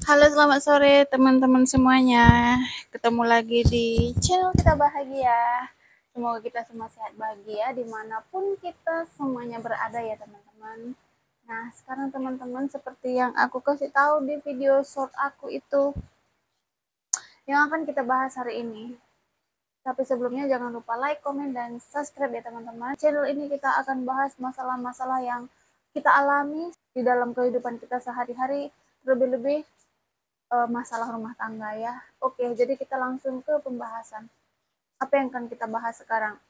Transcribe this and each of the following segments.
Halo, selamat sore teman-teman semuanya. Ketemu lagi di channel Kita Bahagia. Semoga kita semua sehat bahagia dimanapun kita semuanya berada ya teman-teman. Nah, sekarang teman-teman seperti yang aku kasih tahu di video short aku itu, yang akan kita bahas hari ini. Tapi sebelumnya jangan lupa like, komen, dan subscribe ya teman-teman. Channel ini kita akan bahas masalah-masalah yang kita alami di dalam kehidupan kita sehari-hari, terlebih-lebih masalah rumah tangga ya. Oke, jadi kita langsung ke pembahasan. Apa yang akan kita bahas sekarang?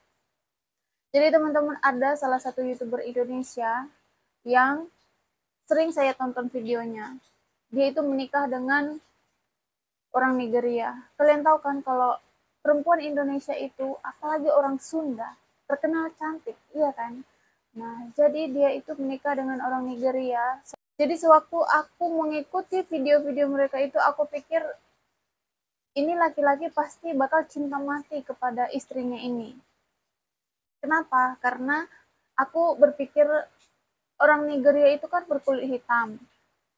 Jadi teman-teman, ada salah satu YouTuber Indonesia yang sering saya tonton videonya. Dia itu menikah dengan orang Nigeria. Kalian tahu kan kalau perempuan Indonesia itu, apalagi orang Sunda, terkenal cantik, iya kan? Nah, jadi dia itu menikah dengan orang Nigeria. Jadi sewaktu aku mengikuti video-video mereka itu, aku pikir ini laki-laki pasti bakal cinta mati kepada istrinya ini. Kenapa? Karena aku berpikir orang Nigeria itu kan berkulit hitam.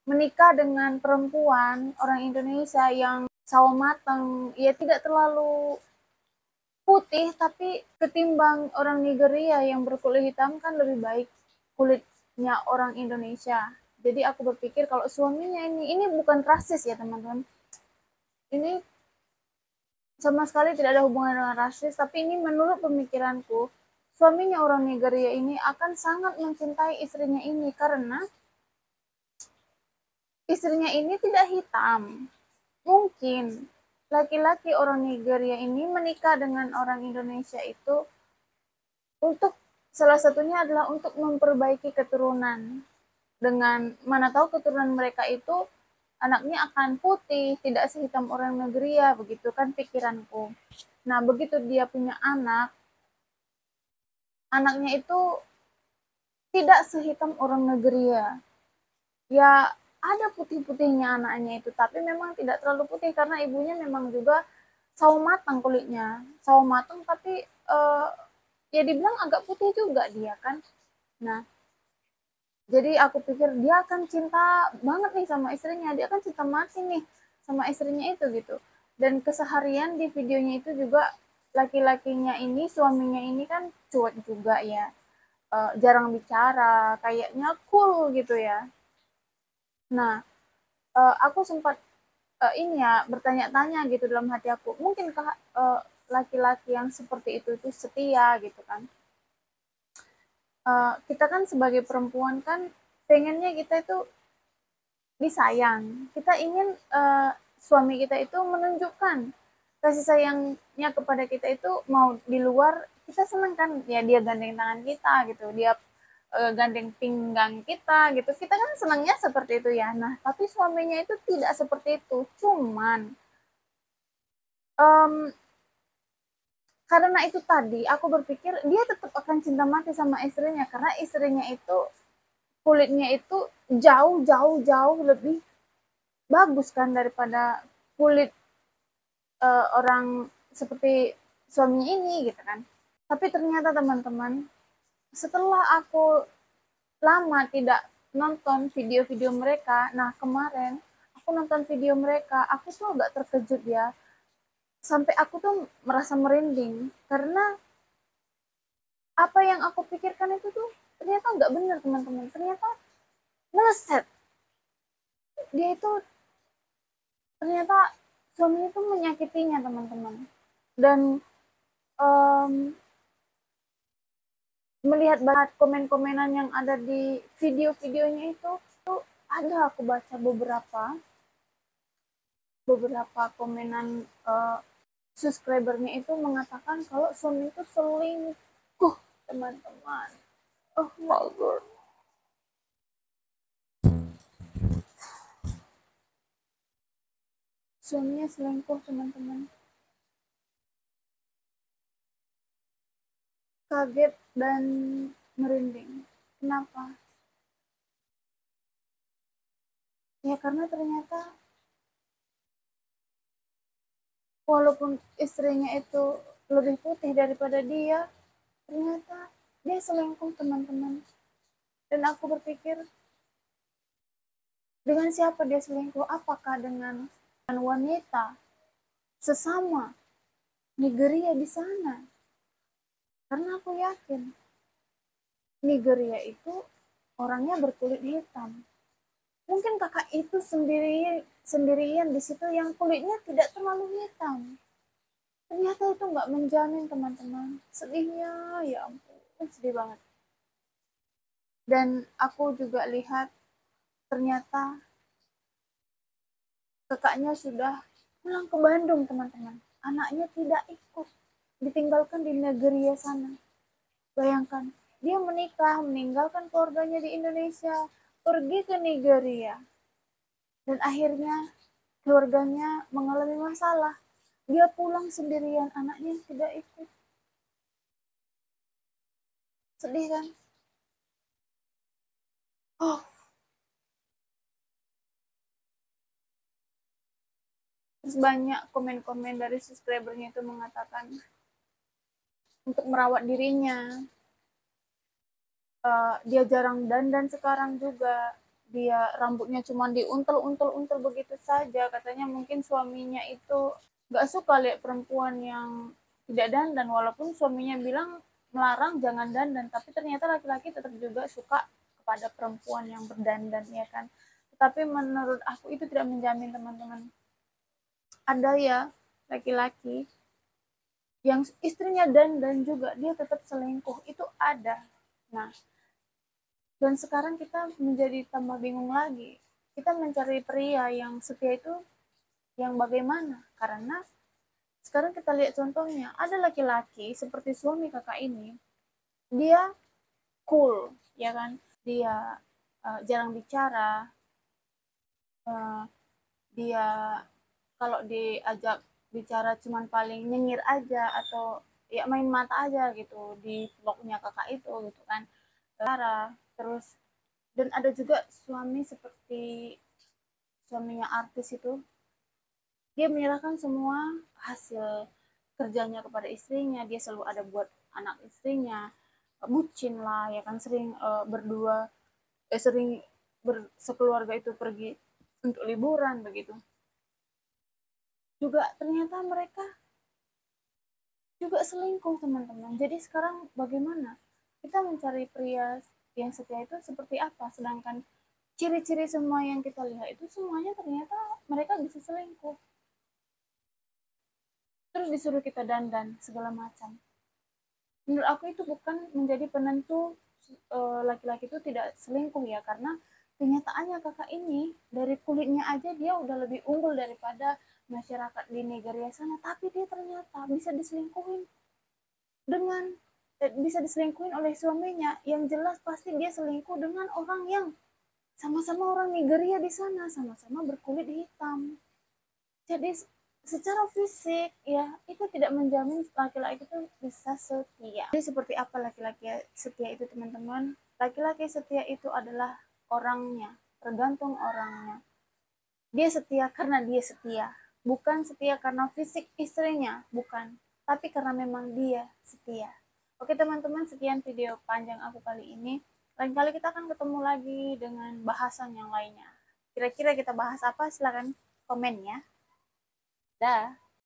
Menikah dengan perempuan orang Indonesia yang sawo matang, ya tidak terlalu putih, tapi ketimbang orang Nigeria yang berkulit hitam kan lebih baik kulitnya orang Indonesia. Jadi aku berpikir kalau suaminya ini bukan rasis ya teman-teman. Ini sama sekali tidak ada hubungan dengan rasis, tapi ini menurut pemikiranku, suaminya orang Nigeria ini akan sangat mencintai istrinya ini karena istrinya ini tidak hitam. Mungkin laki-laki orang Nigeria ini menikah dengan orang Indonesia itu untuk salah satunya adalah untuk memperbaiki keturunan. Dengan mana tahu keturunan mereka itu anaknya akan putih, tidak sehitam orang Nigeria, begitu kan pikiranku. Nah, begitu dia punya anak, anaknya itu tidak sehitam orang Nigeria. Ya, ada putih-putihnya anaknya itu, tapi memang tidak terlalu putih karena ibunya memang juga sawo matang kulitnya. Sawo matang tapi ya dibilang agak putih juga dia kan. Nah, jadi aku pikir dia akan cinta banget nih sama istrinya, dia akan cinta mati nih sama istrinya itu gitu. Dan keseharian di videonya itu juga laki-lakinya ini, suaminya ini kan cuek juga ya, jarang bicara, kayaknya cool gitu ya. Nah, aku sempat ini ya bertanya-tanya gitu dalam hati aku, mungkinkah laki-laki yang seperti itu setia gitu kan? Kita kan sebagai perempuan kan pengennya kita itu disayang. Kita ingin suami kita itu menunjukkan kasih sayangnya kepada kita itu mau di luar kita senang kan ya dia gandeng tangan kita gitu, dia gandeng pinggang kita gitu. Kita kan senangnya seperti itu ya. Nah, tapi suaminya itu tidak seperti itu. Cuman um, karena itu tadi aku berpikir dia tetap akan cinta mati sama istrinya karena istrinya itu kulitnya itu jauh lebih bagus kan daripada kulit orang seperti suaminya ini gitu kan. Tapi ternyata teman-teman, setelah aku lama tidak nonton video-video mereka, nah kemarin aku nonton video mereka, aku tuh agak terkejut ya. Sampai aku tuh merasa merinding karena apa yang aku pikirkan itu tuh ternyata nggak benar teman-teman. Ternyata meleset. Dia itu ternyata suaminya itu menyakitinya teman-teman. Dan um, melihat banget komen-komenan yang ada di video-videonya itu ada aku baca beberapa komenan subscribernya itu mengatakan kalau suami itu selingkuh teman-teman. Oh my god, suaminya selingkuh teman-teman. Kaget dan merinding. Kenapa? Ya karena ternyata walaupun istrinya itu lebih putih daripada dia, ternyata dia selingkuh teman-teman. Dan aku berpikir Dengan siapa dia selingkuh? Apakah dengan wanita sesama Nigeria di sana? Karena aku yakin Nigeria itu orangnya berkulit hitam. Mungkin kakak itu sendirian di situ yang kulitnya tidak terlalu hitam. Ternyata itu nggak menjamin, teman-teman. Sedihnya, ya ampun, sedih banget. Dan aku juga lihat ternyata kakaknya sudah pulang ke Bandung, teman-teman. Anaknya tidak ikut, ditinggalkan di negeri sana. Bayangkan, dia menikah, meninggalkan keluarganya di Indonesia, pergi ke Nigeria. Dan akhirnya keluarganya mengalami masalah. Dia pulang sendirian, anaknya tidak ikut. Sedih kan? Oh, terus banyak komen-komen dari subscribernya itu mengatakan untuk merawat dirinya. Dia jarang dandan sekarang juga. Dia rambutnya cuma diuntel-untel-untel begitu saja. Katanya mungkin suaminya itu gak suka lihat perempuan yang tidak dandan, walaupun suaminya bilang melarang jangan dandan, tapi ternyata laki-laki tetap juga suka kepada perempuan yang berdandan, ya kan. Tapi menurut aku itu tidak menjamin, teman-teman. Ada ya laki-laki yang istrinya dandan juga dia tetap selingkuh, itu ada. Nah, dan sekarang kita menjadi tambah bingung lagi, kita mencari pria yang setia itu yang bagaimana, karena sekarang kita lihat contohnya, ada laki-laki seperti suami kakak ini, dia cool, ya kan, dia jarang bicara, uh, dia kalau diajak bicara cuman paling nyengir aja atau ya main mata aja gitu di vlognya kakak itu gitu kan. Terus dan ada juga suami seperti suaminya artis itu, dia menyerahkan semua hasil kerjanya kepada istrinya, dia selalu ada buat anak istrinya, bucin lah ya kan, sering berdua sering sekeluarga itu pergi untuk liburan begitu. Juga ternyata mereka juga selingkuh, teman-teman. Jadi sekarang bagaimana kita mencari pria yang setia itu seperti apa, sedangkan ciri-ciri semua yang kita lihat itu semuanya ternyata mereka bisa selingkuh, terus disuruh kita dandan segala macam. Menurut aku itu bukan menjadi penentu laki-laki itu tidak selingkuh ya, karena kenyataannya kakak ini dari kulitnya aja dia udah lebih unggul daripada masyarakat di Nigeria sana, tapi dia ternyata bisa diselingkuhin dengan bisa diselingkuhin oleh suaminya, yang jelas pasti dia selingkuh dengan orang yang sama-sama orang Nigeria di sana, sama-sama berkulit hitam. Jadi secara fisik ya itu tidak menjamin laki-laki itu bisa setia. Jadi seperti apa laki-laki setia itu, teman-teman? Laki-laki setia itu adalah orangnya, tergantung orangnya. Dia setia karena dia setia, bukan setia karena fisik istrinya, bukan, tapi karena memang dia setia. Oke teman-teman, sekian video panjang aku kali ini. Lain kali kita akan ketemu lagi dengan bahasan yang lainnya. Kira-kira kita bahas apa? Silahkan komen ya. Dah.